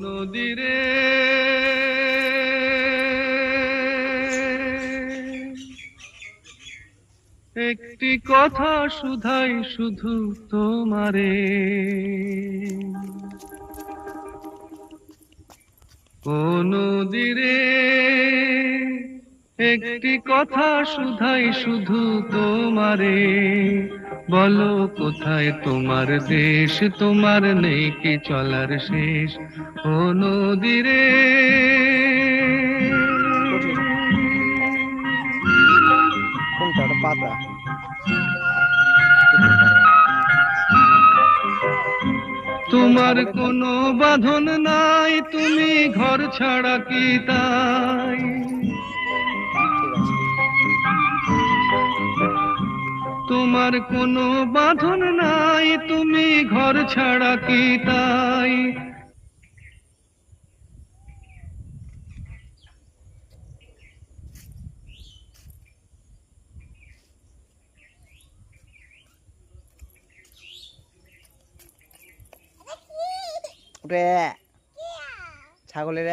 নদীরে একটি কথা শুধাই শুধু তোমারে, ও নদীরে একটি কথা শুধাই শুধু তোমারে, বলো কোথায় তোমার দেশ, তোমার নেই কি চলার শেষ, ও নদীরে। কোনটা ওটা পাতা? তোমার কোনো বাঁধন নাই, তুমি ঘর ছাড়া কি তাই, ঠিক আছে। তোমার কোনো বাঁধন নাই, তুমি ঘর ছাড়া কি তাই। ওটা ছাগলের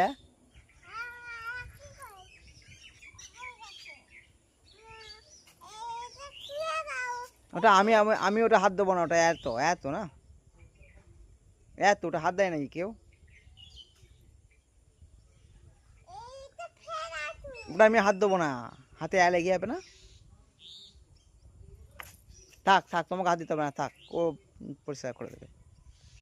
ওটা আমি আমি ওটা হাত দেবো না, ওটা এত এত না, এত ওটা হাত দেয় নাকি কেউ? ওটা আমি হাত দেবো না, হাতে লেগে যাবে না। থাক থাক, তোমাকে হাত দিতে হবে না, থাক, ও পরিষ্কার করে দেবে।